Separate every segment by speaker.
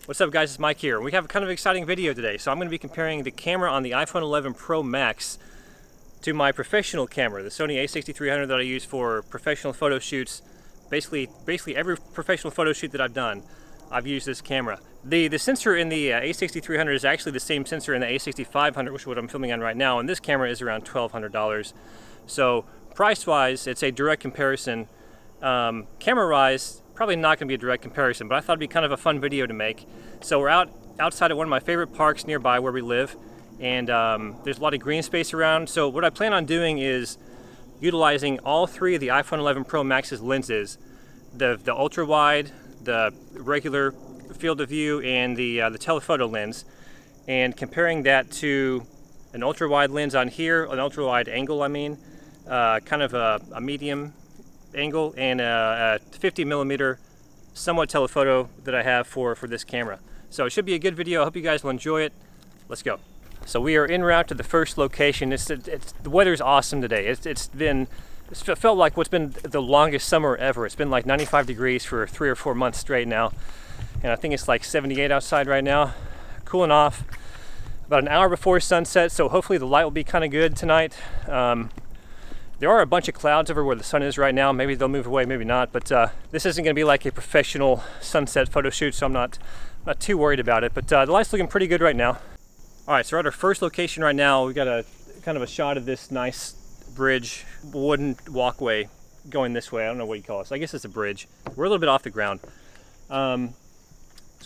Speaker 1: What's up guys, it's Mike here. We have a kind of exciting video today. So I'm going to be comparing the camera on the iPhone 11 Pro Max to my professional camera, the Sony a6300 that I use for professional photo shoots. Basically every professional photo shoot that I've done, I've used this camera. The sensor in the a6300 is actually the same sensor in the a6500, which is what I'm filming on right now, and this camera is around $1,200. So price-wise, it's a direct comparison. Camera-wise, probably not going to be a direct comparison, but I thought it'd be kind of a fun video to make. So we're outside of one of my favorite parks nearby where we live, and there's a lot of green space around. So what I plan on doing is utilizing all three of the iPhone 11 Pro Max's lenses, the ultra wide, the regular field of view, and the telephoto lens, and comparing that to an ultra wide lens on here, an ultra wide angle, kind of a medium angle, and a 50mm somewhat telephoto that I have for this camera. So it should be a good video. I hope you guys will enjoy it. Let's go. So we are en route to the first location. The weather's awesome today. It's felt like what's been the longest summer ever. It's been like 95 degrees for 3 or 4 months straight now, and I think it's like 78 outside right now. Cooling off about an hour before sunset, so hopefully the light will be kind of good tonight. There are a bunch of clouds over where the sun is right now. Maybe they'll move away, maybe not, but this isn't going to be like a professional sunset photo shoot, so I'm not too worried about it. But the light's looking pretty good right now. All right, so we're at our first location right now. We got a kind of a shot of this nice bridge, wooden walkway going this way. I don't know what you call it. So I guess it's a bridge. We're a little bit off the ground. So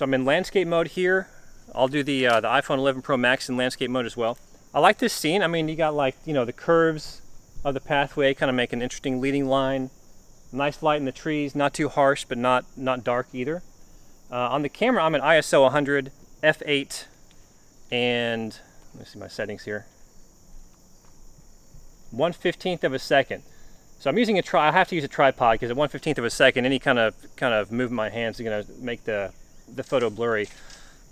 Speaker 1: I'm in landscape mode here. I'll do the iPhone 11 Pro Max in landscape mode as well. I like this scene. I mean, you got like, you know, the curves of the pathway kind of make an interesting leading line. Nice light in the trees, not too harsh, but not dark either. On the camera, I'm at ISO 100, f8, and let me see my settings here. 1/15 of a second. So I'm using I have to use a tripod because at 1/15 of a second, any kind of movement of my hands is going to make the photo blurry.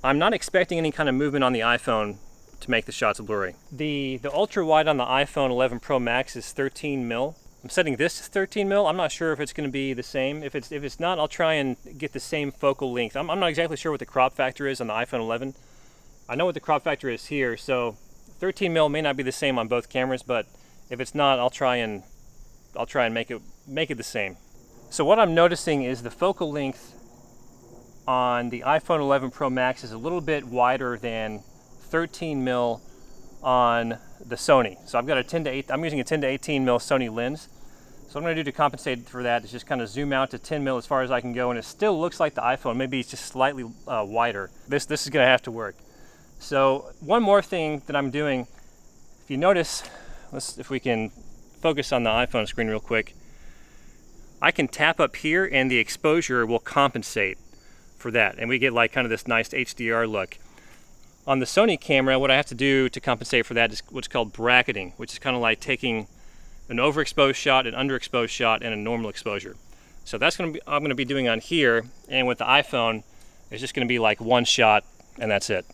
Speaker 1: I'm not expecting any kind of movement on the iPhone to make the shots blurry. The ultra wide on the iPhone 11 Pro Max is 13mm. I'm setting this to 13mm. I'm not sure if it's going to be the same. If it's not, I'll try and get the same focal length. I'm not exactly sure what the crop factor is on the iPhone 11. I know what the crop factor is here, so 13mm may not be the same on both cameras, but if it's not, I'll try and make it the same. So what I'm noticing is the focal length on the iPhone 11 Pro Max is a little bit wider than 13mm on the Sony. So I've got I'm using a 10 to 18mm Sony lens. So what I'm going to do to compensate for that is just kind of zoom out to 10mm as far as I can go, and it still looks like the iPhone. Maybe it's just slightly wider. This is going to have to work. So one more thing that I'm doing, if you notice, if we can focus on the iPhone screen real quick, I can tap up here and the exposure will compensate for that, and we get like kind of this nice HDR look. On the Sony camera, what I have to do to compensate for that is what's called bracketing, which is kind of like taking an overexposed shot, an underexposed shot, and a normal exposure. So that's I'm going to be doing on here, and with the iPhone, it's just going to be like one shot, and that's it.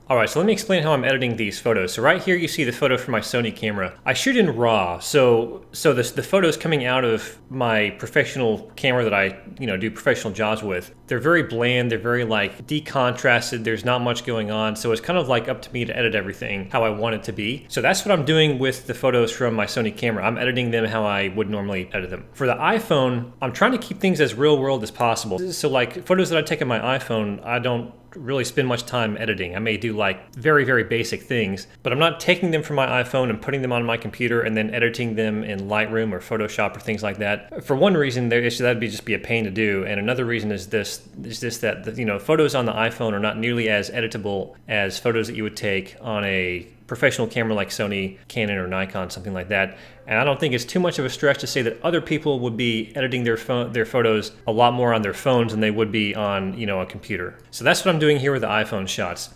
Speaker 1: Alright, so let me explain how I'm editing these photos. So right here you see the photo from my Sony camera. I shoot in RAW, so the photos coming out of my professional camera that I do professional jobs with, they're very bland, they're very like decontrasted, there's not much going on, so it's kind of like up to me to edit everything how I want it to be. So that's what I'm doing with the photos from my Sony camera. I'm editing them how I would normally edit them. For the iPhone, I'm trying to keep things as real world as possible. So like photos that I take on my iPhone, I don't really spend much time editing. I may do like very, very basic things, but I'm not taking them from my iPhone and putting them on my computer and then editing them in Lightroom or Photoshop or things like that. For one reason, that'd just be a pain to do, and another reason is that photos on the iPhone are not nearly as editable as photos that you would take on a professional camera like Sony, Canon, or Nikon, something like that. And I don't think it's too much of a stretch to say that other people would be editing their photos a lot more on their phones than they would be on a computer. So that's what I'm doing here with the iPhone shots.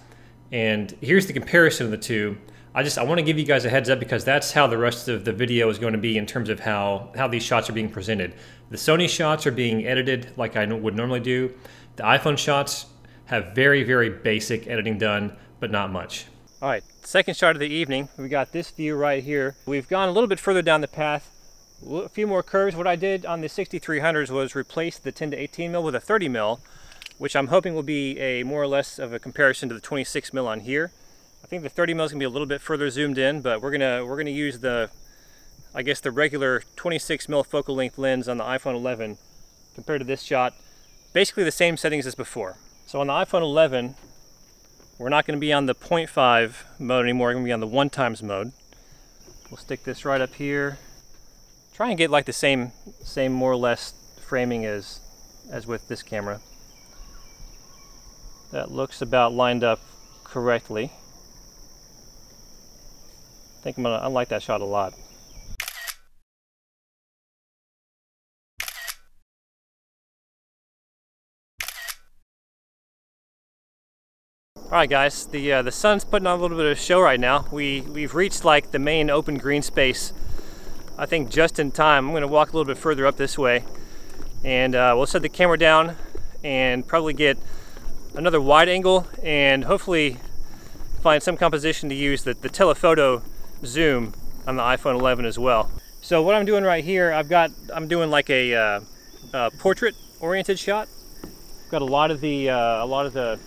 Speaker 1: And here's the comparison of the two. I want to give you guys a heads up because that's how the rest of the video is going to be in terms of how these shots are being presented. The Sony shots are being edited like I would normally do. The iPhone shots have very, very basic editing done, but not much. All right, second shot of the evening. We got this view right here. We've gone a little bit further down the path, a few more curves. What I did on the 6300s was replace the 10 to 18 mil with a 30 mil. which I'm hoping will be a more or less of a comparison to the 26mm on here. I think the 30mm is gonna be a little bit further zoomed in, but we're gonna use the, I guess, the regular 26mm focal length lens on the iPhone 11 compared to this shot. Basically the same settings as before. So on the iPhone 11, we're not going to be on the 0.5 mode anymore. We're going to be on the 1x mode. We'll stick this right up here. Try and get like the same more or less framing as with this camera. That looks about lined up correctly. I think I like that shot a lot. Alright guys, the sun's putting on a little bit of a show right now. We've reached like the main open green space, I think just in time. I'm going to walk a little bit further up this way, and we'll set the camera down and probably get another wide angle and hopefully find some composition to use the telephoto zoom on the iPhone 11 as well. So what I'm doing right here, I'm doing like a portrait oriented shot. Got a lot of the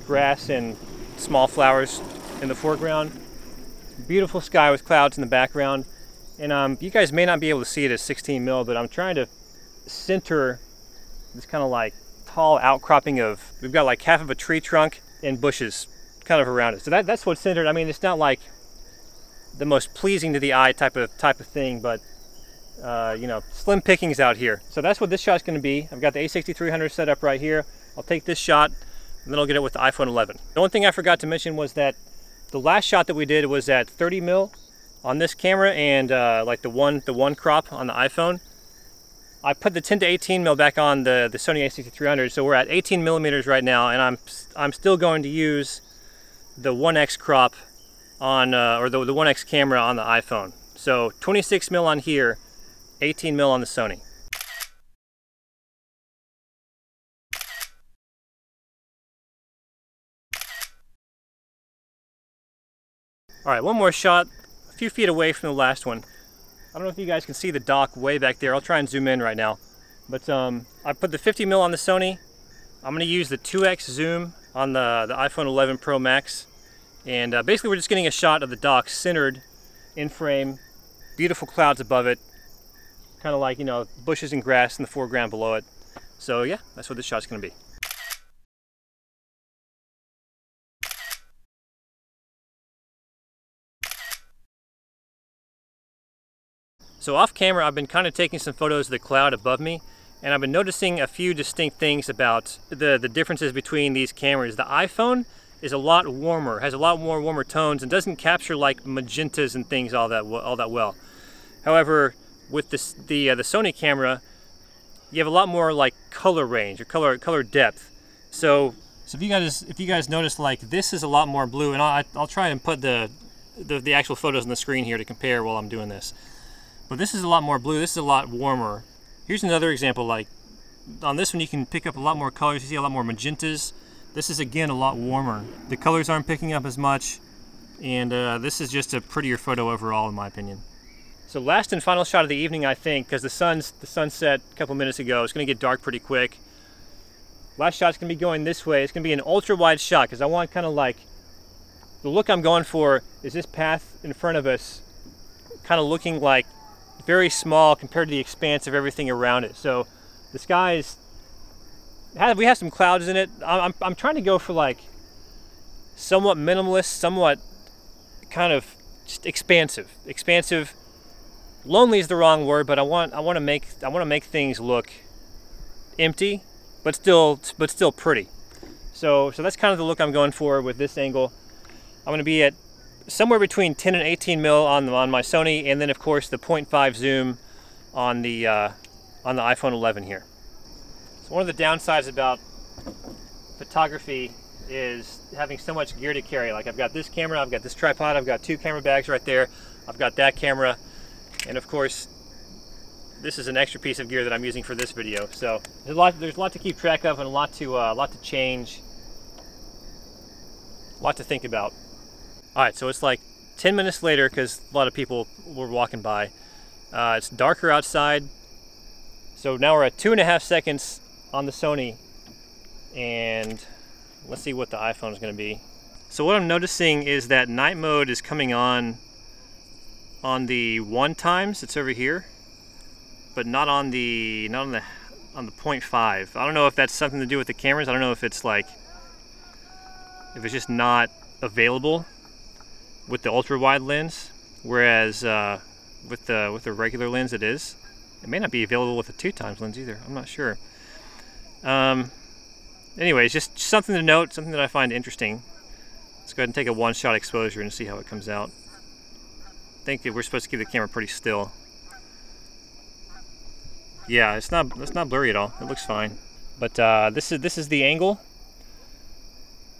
Speaker 1: grass and small flowers in the foreground. Beautiful sky with clouds in the background. And you guys may not be able to see it at 16mm, but I'm trying to center this kind of like tall outcropping of, we've got like half of a tree trunk and bushes kind of around it. So that's what's centered. I mean, it's not like the most pleasing to the eye type of thing, but you know, slim pickings out here. So that's what this shot's going to be. I've got the A6300 set up right here. I'll take this shot and then I'll get it with the iPhone 11. The one thing I forgot to mention was that the last shot that we did was at 30mm on this camera and like the one crop on the iPhone. I put the 10 to 18mm back on the Sony A6300, so we're at 18mm right now, and I'm still going to use the 1x crop on or the 1x camera on the iPhone. So 26mm on here, 18mm on the Sony. All right, one more shot, a few feet away from the last one. I don't know if you guys can see the dock way back there. I'll try and zoom in right now. But I put the 50mm on the Sony. I'm going to use the 2x zoom on the iPhone 11 Pro Max. And basically we're just getting a shot of the dock centered in frame, beautiful clouds above it, kind of like, you know, bushes and grass in the foreground below it. So yeah, that's what this shot's going to be. So off camera, I've been kind of taking some photos of the cloud above me, and I've been noticing a few distinct things about the differences between these cameras. The iPhone is a lot warmer, has a lot more warmer tones, and doesn't capture like magentas and things all that well. However, with the Sony camera, you have a lot more like color range or color depth. So if you guys notice, like this is a lot more blue, and I'll try and put the actual photos on the screen here to compare while I'm doing this. But this is a lot more blue, this is a lot warmer. Here's another example, like on this one you can pick up a lot more colors, you see a lot more magentas. This is again a lot warmer. The colors aren't picking up as much, and this is just a prettier photo overall in my opinion. So last and final shot of the evening, I think, because the sun set a couple minutes ago. It's gonna get dark pretty quick. Last shot's gonna be going this way. It's gonna be an ultra wide shot because I want kind of like, the look I'm going for is this path in front of us kind of looking like very small compared to the expanse of everything around it. So the sky we have some clouds in it. I'm trying to go for like somewhat minimalist, somewhat kind of just expansive. Lonely is the wrong word, but I want to make things look empty, but still pretty. So that's kind of the look I'm going for with this angle. I'm going to be at somewhere between 10 and 18mm on my Sony, and then of course the 0.5 zoom on the iPhone 11 here. So one of the downsides about photography is having so much gear to carry. Like I've got this camera, I've got this tripod, I've got 2 camera bags right there, I've got that camera, and of course this is an extra piece of gear that I'm using for this video. So there's a lot to keep track of, and a lot to change, a lot to think about. All right, so it's like 10 minutes later because a lot of people were walking by. It's darker outside. So now we're at 2.5 seconds on the Sony, and let's see what the iPhone is going to be. So what I'm noticing is that night mode is coming on the 1 times. It's over here, but not on the 0.5. I don't know if that's something to do with the cameras. I don't know if it's like, if it's just not available with the ultra wide lens, whereas with the regular lens it is. It may not be available with the 2 times lens either. I'm not sure. Anyways, just something to note, something that I find interesting. Let's go ahead and take a 1-shot exposure and see how it comes out. I think that we're supposed to keep the camera pretty still. Yeah, it's not blurry at all. It looks fine. But this is the angle.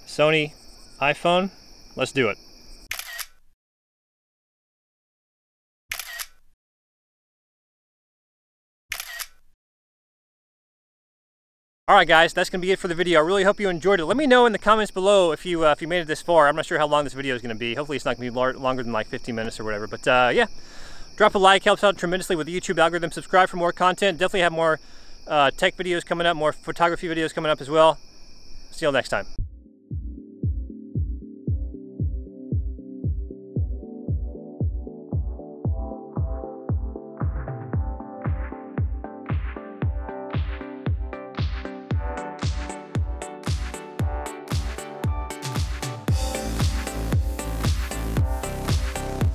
Speaker 1: Sony iPhone. Let's do it. Alright guys, that's going to be it for the video. I really hope you enjoyed it. Let me know in the comments below if you made it this far. I'm not sure how long this video is going to be. Hopefully it's not going to be longer than like 15 minutes or whatever. But yeah, drop a like, helps out tremendously with the YouTube algorithm. Subscribe for more content. Definitely have more tech videos coming up, more photography videos coming up as well. See you all next time.